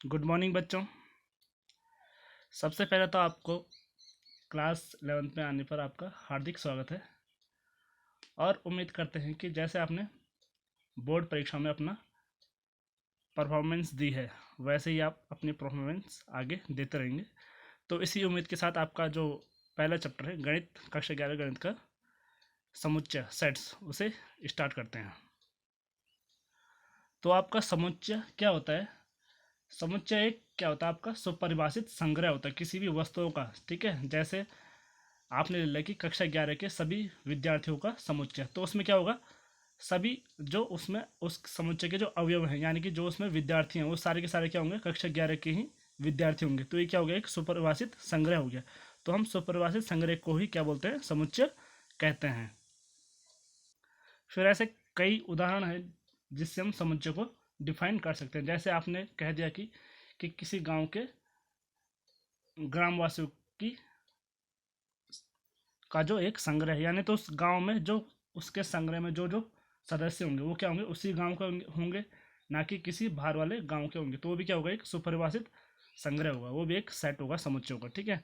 Good morning बच्चों। सबसे पहले तो आपको क्लास 11th में आने पर आपका हार्दिक स्वागत है और उम्मीद करते हैं कि जैसे आपने बोर्ड परीक्षा में अपना परफॉर्मेंस दी है वैसे ही आप अपनी परफॉर्मेंस आगे देते रहेंगे। तो इसी उम्मीद के साथ आपका जो पहला चैप्टर है गणित कक्षा 11 गणित का समुच्चय सेट्स उसे स्टार्ट करते हैं। तो आपका समुच्चय क्या होता है? समुच्चय एक क्या होता है? आपका सुपरिभाषित संग्रह होता है किसी भी वस्तुओं का। ठीक है, जैसे आपने ले लिया कि कक्षा 11 के सभी विद्यार्थियों का समुच्चय, तो उसमें क्या होगा? सभी जो उसमें उस समुच्चय के जो अवयव हैं यानी कि जो उसमें विद्यार्थी हैं वो सारे के सारे क्या होंगे? कक्षा 11 के ही विद्यार्थी होंगे। तो ये क्या हो गया? एक सुपरिभाषित संग्रह हो गया। तो हम सुपरिभाषित संग्रह को ही क्या बोलते हैं? समुच्चय कहते हैं। फिर ऐसे कई उदाहरण हैं जिससे हम समुच्चय को डिफाइन कर सकते हैं। जैसे आपने कह दिया कि किसी गांव के ग्रामवासियों की का जो एक संग्रह है, यानी तो उस गांव में जो उसके संग्रह में जो जो सदस्य होंगे वो क्या होंगे? उसी गांव के होंगे, ना कि किसी बाहर वाले गांव के होंगे। तो वो भी क्या होगा? एक सुपरिभाषित संग्रह होगा, वो भी एक सेट होगा, समुच्चय होगा। ठीक है,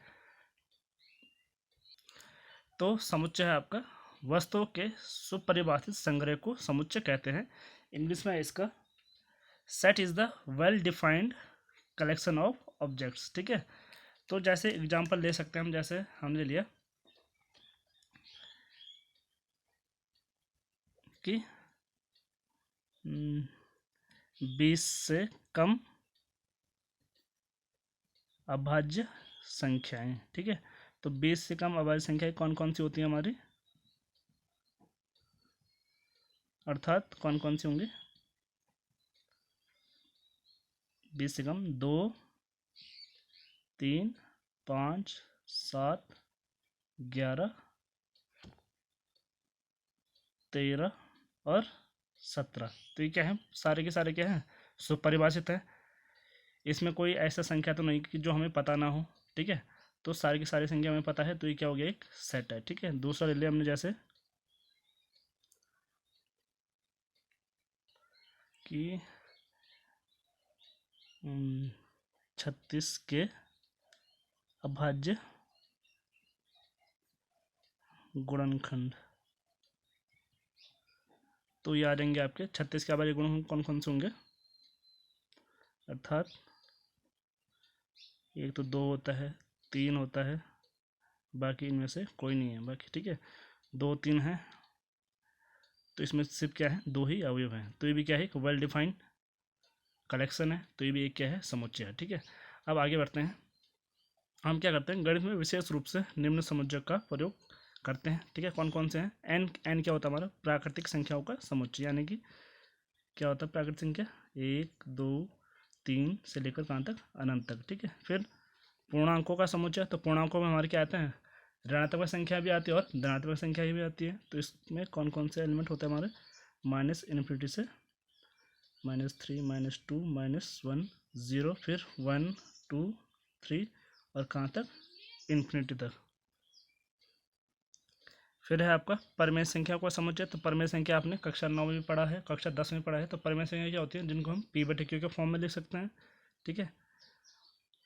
तो समुच्चय है आपका वस्तुओं के सुपरिभाषित संग्रह को समुच्चय कहते हैं। इंग्लिश में इसका set is the well defined collection of objects. ठीक है, तो जैसे एग्जांपल ले सकते हैं हम, जैसे हमने लिया कि 20 से कम अभाज्य संख्याएं। ठीक है, तो 20 से कम अभाज्य संख्याएं कौन कौन सी होती हैं हमारी? अर्थात कौन कौन सी होंगी? 20 से कम 2, 3, 5, 7, 11, 13 और 17। तो ये क्या है? सारे के सारे क्या हैं? सुपरिभाषित है। इसमें कोई ऐसा संख्या तो नहीं कि जो हमें पता ना हो। ठीक है, तो सारी की सारी संख्या हमें पता है, तो ये क्या हो गया? एक सेट है। ठीक है, दूसरा ले लिया हमने, जैसे कि 36 के अभाज्य गुणनखंड। तो ये आ जाएंगे आपके 36 के अभाज्य गुणनखंड कौन कौन से होंगे? अर्थात एक तो 2 होता है, 3 होता है, बाकी इनमें से कोई नहीं है बाकी। ठीक है, 2, 3 है, तो इसमें सिर्फ क्या है? 2 ही अवयव हैं। तो ये भी क्या है? एक वेल डिफाइंड कलेक्शन है। तो ये भी एक क्या है? समुच्चय है। ठीक है, अब आगे बढ़ते हैं। हम क्या करते हैं गणित में? विशेष रूप से निम्न समुच्चय का प्रयोग करते हैं। ठीक है, कौन कौन से हैं? एन। एन क्या होता है हमारा? प्राकृतिक संख्याओं का समुच्चय, यानी कि क्या होता है प्राकृतिक संख्या? 1, 2, 3 से लेकर कहाँ तक? अनंत तक। ठीक है, फिर पूर्णांकों का समुच्चय। तो पूर्णांकों में हमारे क्या आते हैं? ऋणात्मक संख्या भी आती है और धनात्मक संख्या भी आती है। तो इसमें कौन कौन से एलिमेंट होते हैं हमारे? माइनस इन्फिनिटी से -3, -2, -1, 0, फिर 1, 2, 3 और कहाँ तक? इन्फिनिटी तक। फिर है आपका परमेय संख्या को समुच्चय। तो परमेय संख्या आपने कक्षा 9 में भी पढ़ा है, कक्षा 10 में पढ़ा है। तो परमेय संख्या क्या होती है? जिनको हम P/Q के फॉर्म में लिख सकते हैं। ठीक है,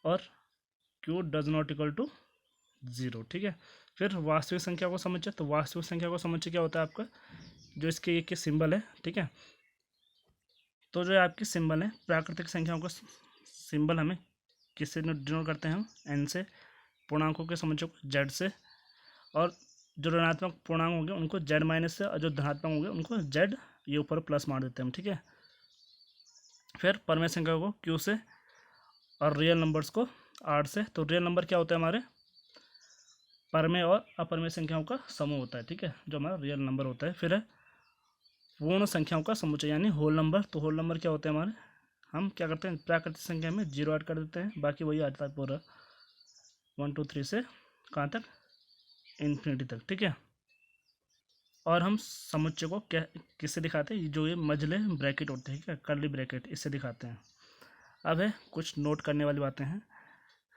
और Q does not equal to 0। ठीक है, फिर वास्तविक संख्या को समुच्चय। तो वास्तविक संख्या को समुच्चय क्या होता है आपका? जो इसके एक सिंबल है। ठीक है, तो जो आपकी सिंबल है प्राकृतिक संख्याओं का सिंबल हमें किससे डिनोट करते हैं? हम एन से। पूर्णांकों के समुच्चय को जेड से, और जो ऋणात्मक पूर्णांक होंगे उनको जेड माइनस से, और जो धनात्मक होंगे उनको जेड ये ऊपर प्लस मार देते हैं हम। ठीक है, फिर परमेय संख्या को क्यू से और रियल नंबर्स को आर से। तो रियल नंबर क्या होता है हमारे? परमेय और अपरमेय संख्याओं का समूह होता है। ठीक है, जो हमारा रियल नंबर होता है। फिर है पूर्ण संख्याओं का समुच्चय यानी होल नंबर। तो होल नंबर क्या होते हैं हमारे? हम क्या करते हैं? प्राकृतिक संख्या में 0 ऐड कर देते हैं, बाकी वही आता है पूरा 1, 2, 3 से कहाँ तक? इन्फिनिटी तक। ठीक है, और हम समुच्चय को क्या किससे दिखाते हैं? जो ये मझले ब्रैकेट होते हैं, क्या कर्ली ब्रैकेट, इससे दिखाते हैं। अब है कुछ नोट करने वाली बातें हैं।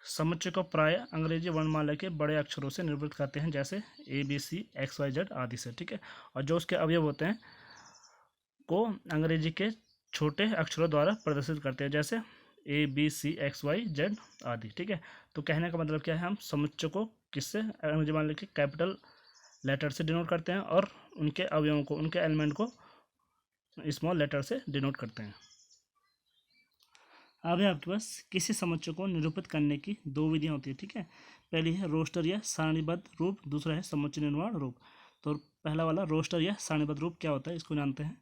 समुच्चय को प्राय अंग्रेजी वर्णमाला के बड़े अक्षरों से निरूपित करते हैं, जैसे ABC, XYZ आदि से। ठीक है, और जो उसके अवयव होते हैं को अंग्रेजी के छोटे अक्षरों द्वारा प्रदर्शित करते हैं, जैसे A B C X Y Z आदि। ठीक है, तो कहने का मतलब क्या है, हम समुच्चय को किससे अंग्रेजी मान लिखिए कैपिटल लेटर से डिनोट करते हैं और उनके अवयवों को, उनके एलिमेंट को स्मॉल लेटर से डिनोट करते हैं। अब है आपके पास किसी समुच्चय को निरूपित करने की दो विधियां होती है। ठीक है, पहली है रोस्टर या सारणीबद्ध रूप, दूसरा है समुच्चय निर्माण रूप। तो पहला वाला रोस्टर या सारणीबद्ध रूप क्या होता है, इसको जानते हैं।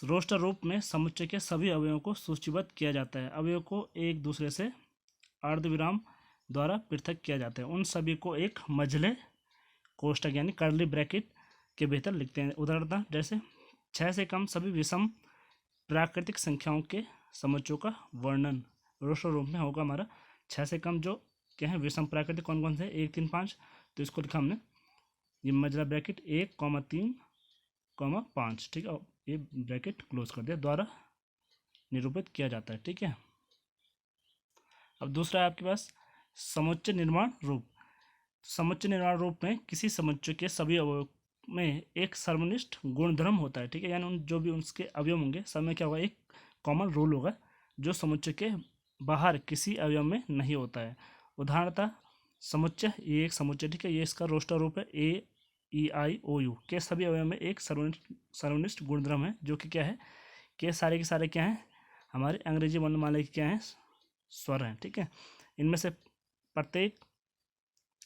रोस्टर रूप में समुच्चय के सभी अवयवों को सूचीबद्ध किया जाता है। अवयव को एक दूसरे से अर्धविराम द्वारा पृथक किया जाता है। उन सभी को एक मझले कोष्ठक यानी कर्ली ब्रैकेट के भीतर लिखते हैं। उदाहरणतः जैसे 6 से कम सभी विषम प्राकृतिक संख्याओं के समुच्चयों का वर्णन रोस्टर रूप में होगा हमारा। 6 से कम जो क्या है विषम प्राकृतिक कौन कौन से, 1 3 5, तो इसको लिखा हमने ये मजला ब्रैकेट 1 3 5। ठीक है, ये ब्रैकेट क्लोज कर दिया, द्वारा निरूपित किया जाता है। ठीक है, अब दूसरा है आपके पास समुच्चय निर्माण रूप। समुच्चय निर्माण रूप में किसी समुच्चय के सभी अवयव में एक सर्वनिष्ठ गुणधर्म होता है। ठीक है, यानी उन जो भी उसके अवयव होंगे सब में क्या होगा, एक कॉमन रूल होगा जो समुच्चय के बाहर किसी अवयव में नहीं होता है। उदाहरणतः समुच्चय, ये एक समुच्चय, ठीक है, ये इसका रोस्टर रूप है ए ई आई ओ यू के सभी अवयव में एक सर्वनिष्ठ गुणधर्म है जो कि क्या है कि सारे के सारे क्या हैं हमारे अंग्रेजी वर्णमाला के क्या हैं स्वर हैं। ठीक है, इनमें से प्रत्येक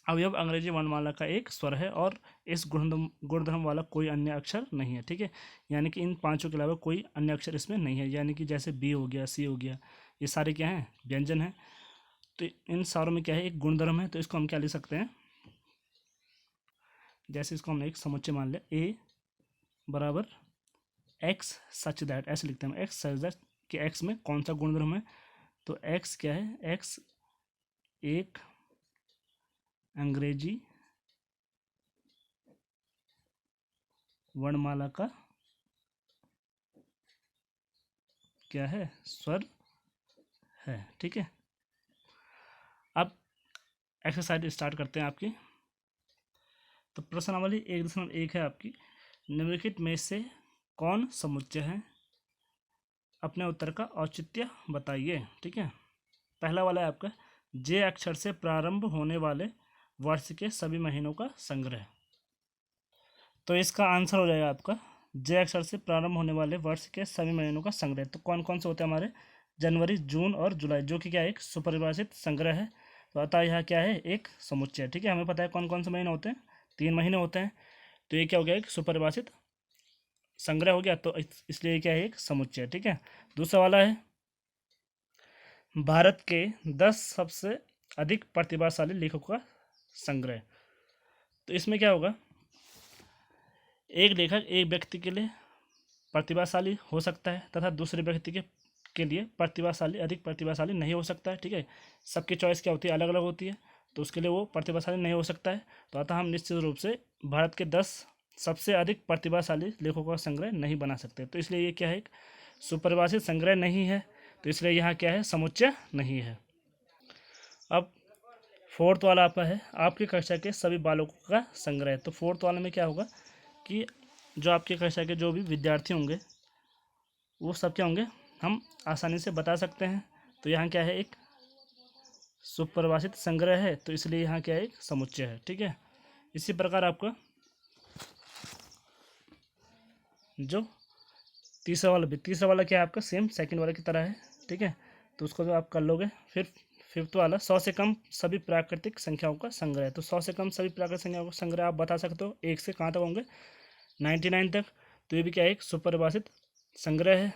अवयव अंग्रेजी वर्णमाला का एक स्वर है और इस गुणधर्म वाला कोई अन्य अक्षर नहीं है। ठीक है, यानी कि इन पांचों के अलावा कोई अन्य अक्षर इसमें नहीं है। यानी कि जैसे बी हो गया, सी हो गया, ये सारे क्या हैं व्यंजन हैं। तो इन सारों में क्या है एक गुणधर्म है। तो इसको हम क्या लिख सकते हैं, जैसे इसको हमने एक समुच्चय मान लिया ए बराबर एक्स सच दैट, ऐसे लिखते हैं हम एक्स सच दैट कि एक्स में कौन सा गुणधर्म है। तो एक्स क्या है, एक्स एक अंग्रेजी वर्णमाला का क्या है स्वर है। ठीक है, अब एक्सरसाइज स्टार्ट करते हैं आपकी। तो प्रश्नावली 1.1 है आपकी, निम्नलिखित में से कौन समुच्चय है, अपने उत्तर का औचित्य बताइए। ठीक है, पहला वाला है आपका जे अक्षर से प्रारंभ होने वाले वर्ष के सभी महीनों का संग्रह। तो इसका आंसर हो जाएगा आपका जे अक्षर से प्रारंभ होने वाले वर्ष के सभी महीनों का संग्रह। तो कौन कौन से होते हैं हमारे, जनवरी, जून और जुलाई, जो कि क्या है एक सुपरिभाषित संग्रह है। तो अतः यह क्या है एक समुच्चय। ठीक है, हमें पता है कौन कौन से महीने होते हैं, 3 महीने होते हैं। तो ये क्या हो गया एक सुपरिभाषित संग्रह हो गया, तो इसलिए क्या है एक समुच्चय। ठीक है, दूसरा वाला है भारत के 10 सबसे अधिक प्रतिभाशाली लेखकों का संग्रह। तो इसमें क्या होगा, एक लेखक एक व्यक्ति के लिए प्रतिभाशाली हो सकता है तथा दूसरे व्यक्ति के लिए प्रतिभाशाली अधिक प्रतिभाशाली नहीं हो सकता है। ठीक है, सबकी चॉइस क्या होती है अलग अलग होती है, तो उसके लिए वो प्रतिभाशाली नहीं हो सकता है। तो अतः हम निश्चित रूप से भारत के 10 सबसे अधिक प्रतिभाशाली लेखकों का संग्रह नहीं बना सकते। तो इसलिए ये क्या है एक सुपरिभाषित संग्रह नहीं है, तो इसलिए यहाँ क्या है समुच्चय नहीं है। अब फोर्थ वाला आपका है आपकी कक्षा के सभी बालकों का संग्रह। तो फोर्थ वाले में क्या होगा कि जो आपकी कक्षा के जो भी विद्यार्थी होंगे वो सब क्या होंगे हम आसानी से बता सकते हैं। तो यहाँ क्या है एक सुपरिभाषित संग्रह है, तो इसलिए यहाँ क्या है एक समुच्चय है। ठीक है, इसी प्रकार आपका जो तीसरा वाला क्या है आपका सेम सेकंड वाले की तरह है। ठीक है, तो उसको तो आप कर लोगे। फिर फिफ्थ वाला 100 से कम सभी प्राकृतिक संख्याओं का संग्रह। तो 100 से कम सभी प्राकृतिक संख्याओं का संग्रह आप बता सकते हो, 1 से कहाँ तक होंगे 99 तक। तो ये भी क्या है एक सुपरिभाषित संग्रह है।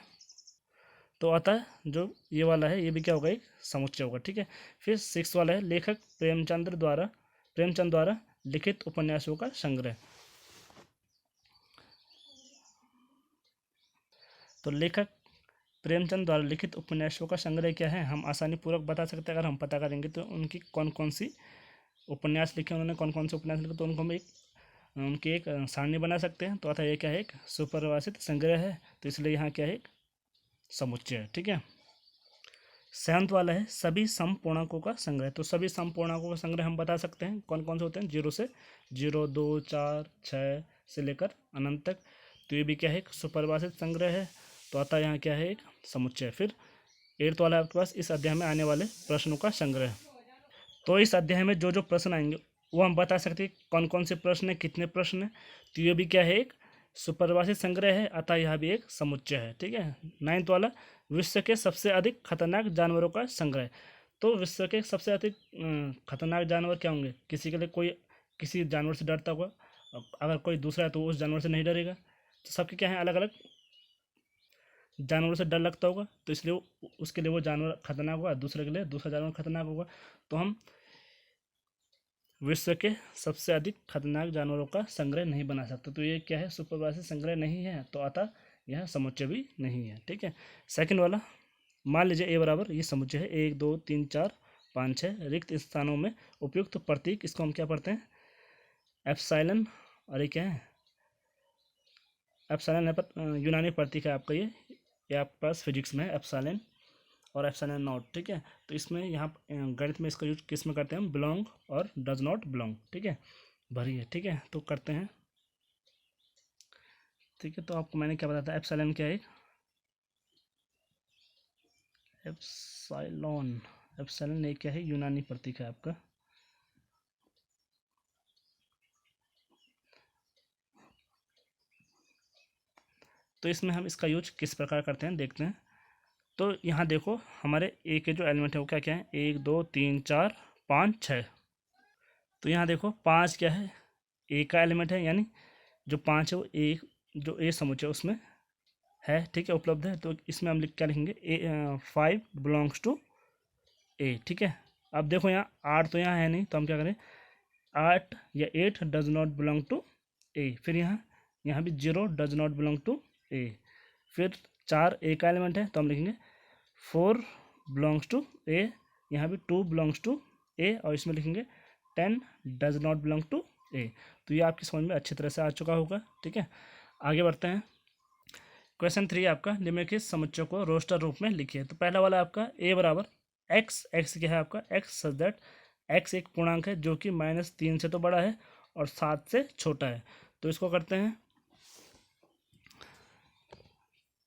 तो अतः जो ये वाला है ये भी क्या होगा एक समुच्चय होगा। ठीक है, फिर 6 वाला है लेखक प्रेमचंद द्वारा लिखित उपन्यासों का संग्रह। तो लेखक प्रेमचंद द्वारा लिखित उपन्यासों का संग्रह क्या है हम आसानी पूर्वक बता सकते हैं। अगर हम पता करेंगे तो उनकी कौन कौन सी उपन्यास लिखे, उन्होंने कौन कौन से उपन्यास लिखे, तो उनको हम उनकी एक सारणी बना सकते हैं। तो अतः ये क्या है एक सुपरिभाषित संग्रह है, तो इसलिए यहाँ क्या है एक समुच्चय है। ठीक है, 7वां वाला है सभी समपूर्णांकों का संग्रह। तो सभी समपूर्णांकों का संग्रह हम बता सकते हैं कौन कौन से होते हैं, 0 से 0, 2, 4, 6 से लेकर अनंत तक। तो ये भी क्या है एक सुपरिभाषित संग्रह है, तो अतः यहाँ क्या है एक समुच्चय। फिर 8th वाला आपके पास इस अध्याय में आने वाले प्रश्नों का संग्रह। तो इस अध्याय में जो जो प्रश्न आएंगे वो हम बता सकते हैं कौन कौन से प्रश्न है, कितने प्रश्न है। तो ये भी क्या है, एक सुपरिभाषित संग्रह है, अतः यह भी एक समुच्चय है। ठीक है। 9th वाला विश्व के सबसे अधिक खतरनाक जानवरों का संग्रह। तो विश्व के सबसे अधिक खतरनाक जानवर क्या होंगे, किसी के लिए कोई किसी जानवर से डरता होगा, अगर कोई दूसरा है तो उस जानवर से नहीं डरेगा। तो सबके क्या है, अलग अलग जानवरों से डर लगता होगा, तो इसलिए उसके लिए वो जानवर खतरनाक होगा, दूसरे के लिए दूसरा जानवर खतरनाक होगा। तो हम विश्व के सबसे अधिक खतरनाक जानवरों का संग्रह नहीं बना सकते। तो ये क्या है, सुपरिभाषित संग्रह नहीं है, तो अतः यह समुच्चय भी नहीं है। ठीक है। सेकंड वाला, मान लीजिए ए बराबर ये समुच्चय है, 1 2 3 4 5 6 रिक्त स्थानों में उपयुक्त प्रतीक, इसको हम क्या पढ़ते हैं, एप्सिलॉन। और ये क्या है, एप्सिलॉन यूनानी प्रतीक है आपका, ये आपके पास फिजिक्स में है एप्सिलॉन और एप्सिलॉन नॉट। ठीक है। तो इसमें यहाँ गणित में इसका यूज किस में करते हैं हम, बिलोंग और डज नॉट बिलोंग। ठीक है, भरी है। ठीक है, तो करते हैं। ठीक है, तो आपको मैंने क्या बताया था, एप्सिलॉन क्या है, एप्सिलॉन। एप्सिलॉन ये क्या है, यूनानी प्रतीक है आपका। तो इसमें हम इसका यूज किस प्रकार करते हैं देखते हैं। तो यहाँ देखो हमारे ए के जो एलिमेंट है वो क्या क्या है, 1 2 3 4 5 6। तो यहाँ देखो 5 क्या है, ए का एलिमेंट है, यानी जो 5 है वो ए, जो ए समुच्चय उसमें है। ठीक है, उपलब्ध है। तो इसमें हम क्या लिखेंगे, ए 5 बिलोंग्स टू ए। ठीक है। अब देखो यहाँ 8 तो यहाँ है नहीं, तो हम क्या करें, 8 या 8 डज नॉट बिलोंग टू ए। फिर यहाँ भी 0 डज नॉट बिलोंग टू ए। फिर 4 ए का एलिमेंट है, तो हम लिखेंगे 4 बिलोंग्स टू ए। यहाँ भी 2 बिलोंग्स टू ए, और इसमें लिखेंगे 10 डज नॉट बिलोंग टू ए। तो ये आपकी समझ में अच्छी तरह से आ चुका होगा। ठीक है, आगे बढ़ते हैं। क्वेश्चन 3 आपका, निम्नलिखित समुच्चय को रोस्टर रूप में लिखिए। तो पहला वाला आपका ए बराबर एक्स। एक्स क्या है आपका, एक्स सच दैट एक्स एक पूर्णांक है जो कि -3 से तो बड़ा है और 7 से छोटा है। तो इसको करते हैं।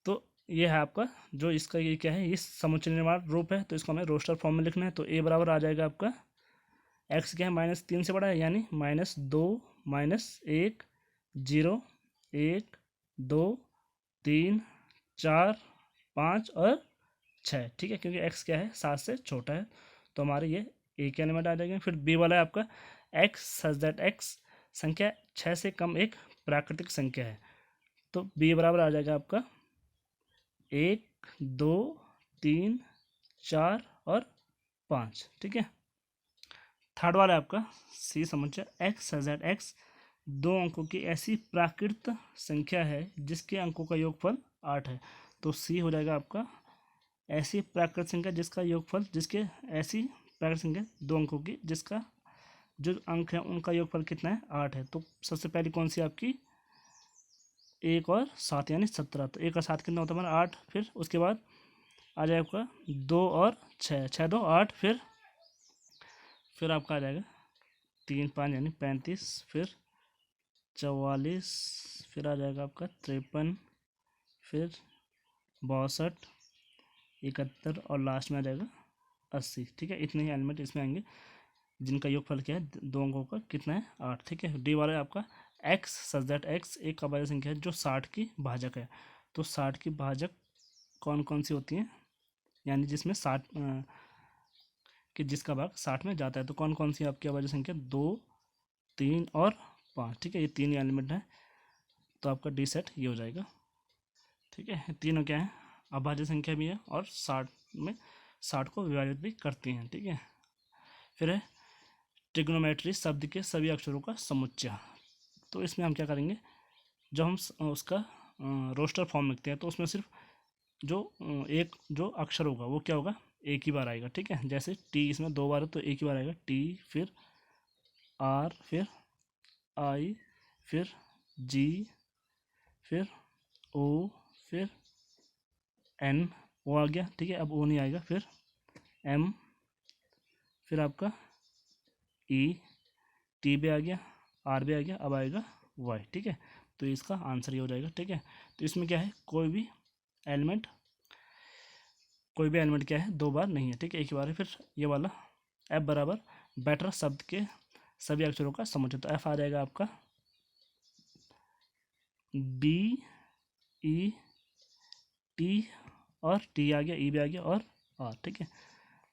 तो ये है आपका जो इसका ये क्या है, इस समुच्चय निर्माण रूप है, तो इसको हमें रोस्टर फॉर्म में लिखना है। तो ए बराबर आ जाएगा आपका, एक्स क्या है, -3 से बड़ा है, यानी -2 -1 0 1 2 3 4 5 और 6। ठीक है, क्योंकि एक्स क्या है, 7 से छोटा है, तो हमारे ये ए के एलिमेंट आ जाएंगे। फिर बी वाला है आपका, एक्स सच दैट एक्स संख्या 6 से कम एक प्राकृतिक संख्या है। तो बी बराबर आ जाएगा आपका 1 2 3 4 और 5। ठीक है। थर्ड वाला है आपका सी समुच्चय, एक्स सच दैट एक्स दो अंकों की ऐसी प्राकृत संख्या है जिसके अंकों का योगफल 8 है। तो सी हो जाएगा आपका ऐसी प्राकृत संख्या जिसका योगफल, जिसके ऐसी प्राकृत संख्या दो अंकों की जिसका जो अंक है उनका योगफल कितना है, 8 है। तो सबसे पहली कौन सी आपकी, 1 और 7 यानी 17। तो 1 और 7 कितना होता है हमारा, 8। फिर उसके बाद आ जाएगा आपका 2 और 6, 6 2 8। फिर आपका आ जाएगा 3 5 यानी 35। फिर 44। फिर आ जाएगा आपका 53। फिर 62 71 और लास्ट में आ जाएगा 80। ठीक है, इतने ही एलिमेंट इसमें आएंगे जिनका योगफल क्या है, दो अंकों का कितना है, 8। ठीक है। डी वाला है आपका, एक्स सच दैट एक्स एक अभाज्य संख्या है जो 60 की भाजक है। तो 60 की भाजक कौन कौन सी होती हैं, यानी जिसमें 60 कि जिसका भाग 60 में जाता है। तो कौन कौन सी आपकी अभाज्य संख्या, 2 3 और 5। ठीक है, ये तीन एलिमेंट है, तो आपका डी सेट ये हो जाएगा। ठीक है, तीनों क्या है, अभाज्य संख्या भी है और 60 को विभाजित भी करती हैं। ठीक है। फिर है ट्रिग्नोमेट्री शब्द के सभी अक्षरों का समुच्चय। तो इसमें हम क्या करेंगे, जब हम उसका रोस्टर फॉर्म लिखते हैं तो उसमें सिर्फ जो एक जो अक्षर होगा वो क्या होगा, एक ही बार आएगा। ठीक है, जैसे टी इसमें 2 बार है तो एक ही बार आएगा, टी। फिर आर, फिर आई, फिर जी, फिर ओ, फिर एन, ओ आ गया। ठीक है, अब ओ नहीं आएगा। फिर एम, फिर आपका ई, टी भी आ गया, आर भी आ गया, अब आएगा वाई। ठीक है, तो इसका आंसर ये हो जाएगा। ठीक है, तो इसमें क्या है, कोई भी एलिमेंट कोई भी एलिमेंट क्या है 2 बार नहीं है, ठीक है, एक ही बार है। फिर ये वाला एफ बराबर बेटर शब्द के सभी अक्षरों का समुच्चय, तो एफ आ जाएगा आपका बी ई टी, और टी आ गया, ई भी आ गया, और आर, ठीक है।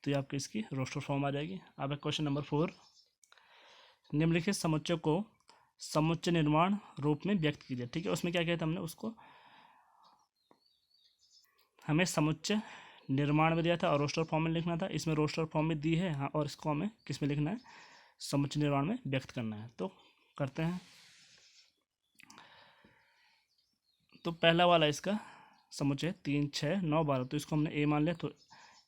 तो ये आपकी इसकी रोस्टर फॉर्म आ जाएगी। अब क्वेश्चन नंबर 4, निम्नलिखित समुच्चय को समुच्चय निर्माण रूप में व्यक्त कीजिए, ठीक है। उसमें क्या किया था हमने, उसको हमें समुच्चय निर्माण में दिया था और रोस्टर फॉर्म में लिखना था, इसमें रोस्टर फॉर्म में दी है, हाँ, और इसको हमें किस में लिखना है, समुच्चय निर्माण में व्यक्त करना है। तो करते हैं। तो पहला वाला इसका समुच्चय 3 6 9 12, तो इसको हमने ए मान लिया। तो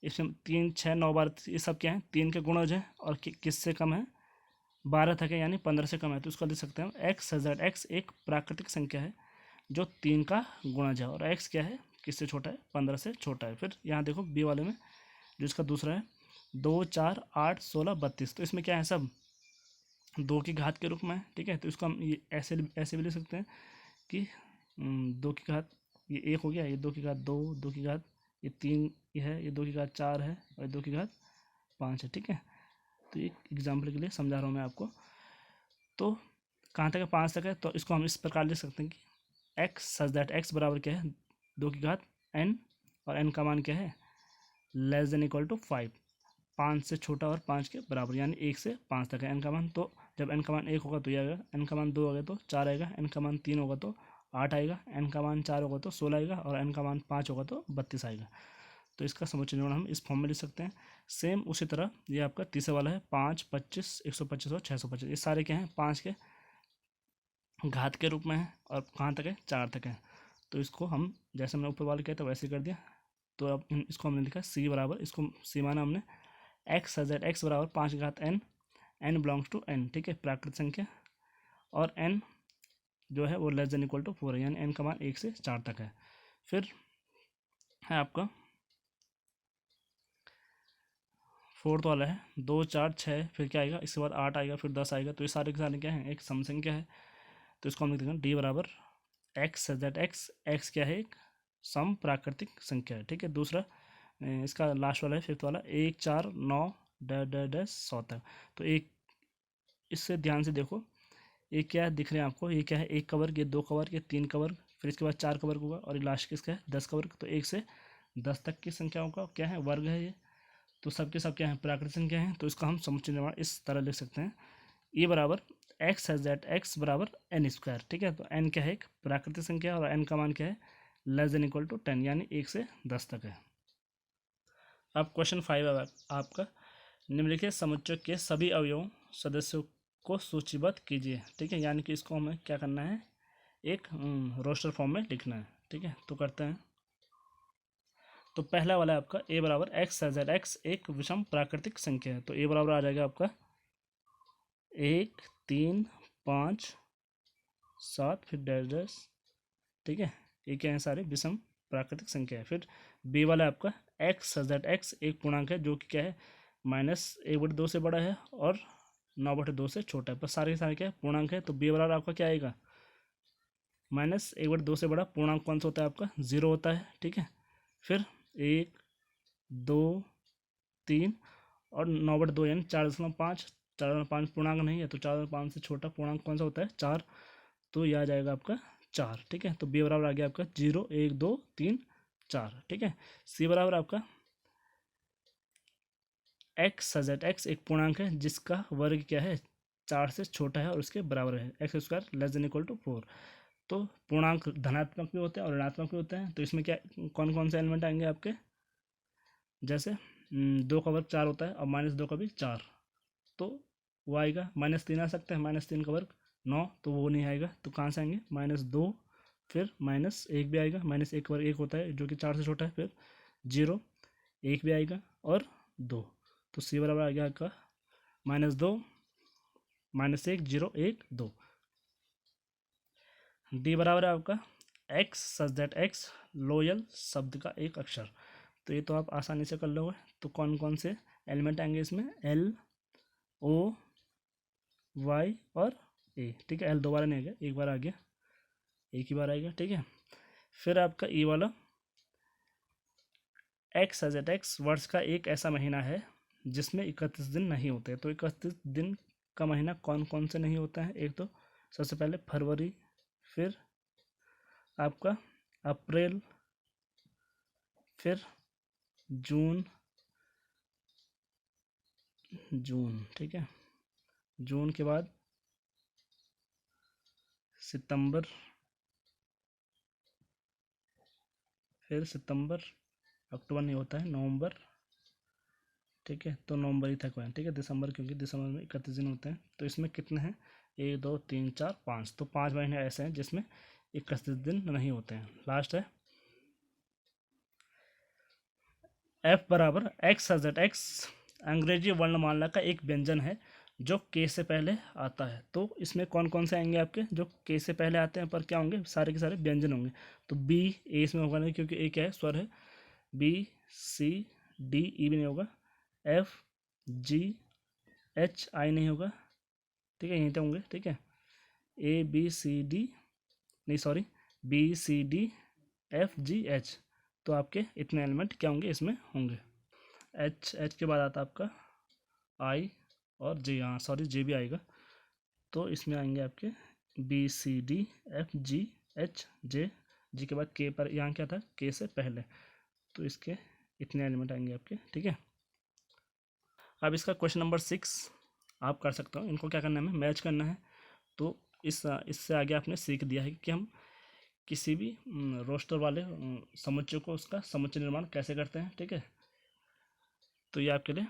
इसमें 3 6 9 12 ये सब क्या है, 3 के गुणज हैं, और किससे कम है, 12 तक है, यानी 15 से कम है। तो इसको लिख सकते हैं एक्स जेड, एक्स एक प्राकृतिक संख्या है जो 3 का गुणज है, और एक्स क्या है, किससे छोटा है, 15 से छोटा है। फिर यहाँ देखो बी वाले में जो इसका दूसरा है 2 4 8 16 32, तो इसमें क्या है, सब 2 की घात के रूप में है, ठीक है। तो इसको हम ये ऐसे भी लिख सकते हैं कि 2 की घात, ये 1 हो गया, ये 2 की घात 2, 2 की घात ये 3 ये है, ये 2 की घात 4 है, और 2 की घात 5 है, ठीक है। तो एक एग्जाम्पल के लिए समझा रहा हूँ मैं आपको। तो कहाँ तक है, 5 तक है, तो इसको हम इस प्रकार लिख सकते हैं कि एक्स सच दैट एक्स बराबर क्या है, 2 की घात n, और n का मान क्या है, लेस देन इक्वल टू 5, 5 से छोटा और 5 के बराबर, यानी 1 से 5 तक है n का मान। तो जब n का मान 1 होगा तो ये आएगा, n का मान 2 होगा तो 4 आएगा, n का मान 3 होगा तो 8 आएगा, n का मान 4 होगा तो 16 आएगा, और n का मान 5 होगा तो 32 आएगा। तो इसका समुच्चय निर्माण हम इस फॉर्म में लिख सकते हैं। सेम उसी तरह ये आपका तीसरा वाला है 5 25 125 और 625, ये सारे क्या हैं, 5 के घात के रूप में है, और कहाँ तक है, 4 तक है। तो इसको हम जैसे हमने ऊपर वाले किया था वैसे कर दिया। तो अब इसको हमने लिखा सी बराबर, इसको सी माना हमने एक्स जेड, एक्स बराबर 5 घात n, n belongs to n, ठीक है, प्राकृतिक संख्या, और n जो है वो लेस देन इक्वल टू 4 है, यानी n का मान 1 से 4 तक है। फिर है आपका फोर्थ वाला है 2 4 6, फिर क्या आएगा, इसके बाद 8 आएगा, फिर 10 आएगा। तो ये सारे के सारे क्या है, एक सम संख्या है। तो इसको हम लिख देंगे डी बराबर एक्स दैट एक्स, एक्स क्या है, एक सम प्राकृतिक संख्या है, ठीक है। दूसरा इसका लास्ट वाला है फिफ्थ वाला 1 4 9 डैश 100 तक। तो एक इससे ध्यान से देखो, ये क्या है दिख रहे हैं आपको, ये क्या है, 1 का वर्ग, ये 2 का वर्ग, ये 3 का वर्ग, फिर इसके बाद 4 का वर्ग होगा, और ये लास्ट किसका है, 10 का वर्ग। तो 1 से 10 तक की संख्याओं का क्या है, वर्ग है ये। तो सबके सब क्या है, प्राकृतिक संख्या है। तो इसका हम समुच्चय निर्माण इस तरह लिख सकते हैं, ई बराबर एक्स हैज दैट एक्स बराबर एन स्क्वायर, ठीक है। तो एन क्या है, एक प्राकृतिक संख्या, और एन का मान क्या है, लेस देन इक्वल टू 10, यानी 1 से 10 तक है। अब क्वेश्चन 5 है आपका, निम्नलिखित समुच्चय के सभी अवयवों सदस्यों को सूचीबद्ध कीजिए, ठीक है। यानी कि इसको हमें क्या करना है, एक रोस्टर फॉर्म में लिखना है, ठीक है। तो करते हैं। तो पहला वाला है आपका ए बराबर एक्स जेड, एक्स एक विषम प्राकृतिक संख्या है। तो ए बराबर आ जाएगा आपका 1 3 5 7, फिर डैश डैश, ठीक है। ये क्या है, सारे विषम प्राकृतिक संख्या है। फिर बी वाला है आपका एक्स जेड, एक्स एक पूर्णांक है जो कि क्या है, -1/2 से बड़ा है और 9/2 से छोटा है, पर सारे के सारे क्या है, पूर्णांक है। तो बी वाला आपका क्या आएगा, -1/2 से बड़ा पूर्णांक कौन सा होता है आपका, 0 होता है, ठीक है। फिर 1 2 3 और 9/2 यानी 4.5, 4.5 पूर्णांक नहीं है, तो 4.5 से छोटा पूर्णांक कौन सा होता है, 4। तो यह आ जाएगा आपका 4, ठीक है। तो बी बराबर आ गया आपका 0 1 2 3 4, ठीक है। सी बराबर आपका एक्स सजेट, एक्स एक पूर्णांक है जिसका वर्ग क्या है, 4 से छोटा है और उसके बराबर है, X square less than equal to 4। तो पूर्णांक धनात्मक भी होते हैं और ऋणात्मक भी होते हैं। तो इसमें क्या कौन कौन से एलिमेंट आएंगे आपके, जैसे 2 का वर्ग 4 होता है और -2 का भी 4, तो वो आएगा। -3 आ सकता है, -3 का वर्ग 9, तो वो नहीं आएगा। तो कहाँ से आएंगे, -2, फिर -1 भी आएगा, -1 का वर्ग 1 होता है जो कि 4 से छोटा है, फिर 0 1 भी आएगा, और 2। तो सी बराबर आ गया आपका -2 -1 0 1 2। डी बराबर है आपका x such that x loyal शब्द का एक अक्षर। तो ये तो आप आसानी से कर लोगे। तो कौन कौन से एलिमेंट आएंगे इसमें, एल ओ वाई और ए, ठीक है। एल दोबारा नहीं आ गया, एक बार आ गया, एक ही बार आएगा, ठीक है। फिर आपका ई वाला एक्स एज एट एक्स वर्ष का एक ऐसा महीना है जिसमें 31 दिन नहीं होते। तो 31 दिन का महीना कौन कौन से नहीं होता है? एक तो सबसे पहले फरवरी, फिर आपका अप्रैल, फिर जून, ठीक है, जून के बाद सितंबर, फिर सितंबर, अक्टूबर नहीं होता है, नवंबर, ठीक है, तो नवंबर ही तक है, ठीक है, दिसंबर, क्योंकि दिसंबर में 31 दिन होते हैं। तो इसमें कितने हैं? 1 2 3 4 5, तो 5 महीने ऐसे हैं जिसमें 31 दिन नहीं होते हैं। लास्ट है एफ बराबर एक्स हज़ट एक्स अंग्रेजी वर्णमाला का एक व्यंजन है जो के से पहले आता है। तो इसमें कौन कौन से आएंगे आपके? जो के से पहले आते हैं पर क्या होंगे? सारे के सारे व्यंजन होंगे। तो बी, ए इसमें होगा नहीं क्योंकि ए क्या है? स्वर है। बी, सी, डी, ई भी नहीं होगा। एफ, जी, एच, आई नहीं होगा, ठीक है, यहीं तक होंगे, ठीक है। ए बी सी डी, नहीं sorry, B C D F G H, तो आपके इतने एलिमेंट क्या होंगे? इसमें होंगे। एच के बाद आता है आपका आई और जे, हाँ सॉरी जे भी आएगा। तो इसमें आएंगे आपके B C D F G H J, G के बाद के, पर यहाँ क्या था? के से पहले, तो इसके इतने एलिमेंट आएंगे आपके, ठीक है। अब इसका क्वेश्चन नंबर 6 आप कर सकते हो। इनको क्या करना है? हमें मैच करना है। तो इससे आगे आपने सीख दिया है कि हम किसी भी रोस्टर वाले समुच्चय को उसका समुच्चय निर्माण कैसे करते हैं, ठीक है। तो ये आपके लिए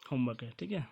होमवर्क है, ठीक है।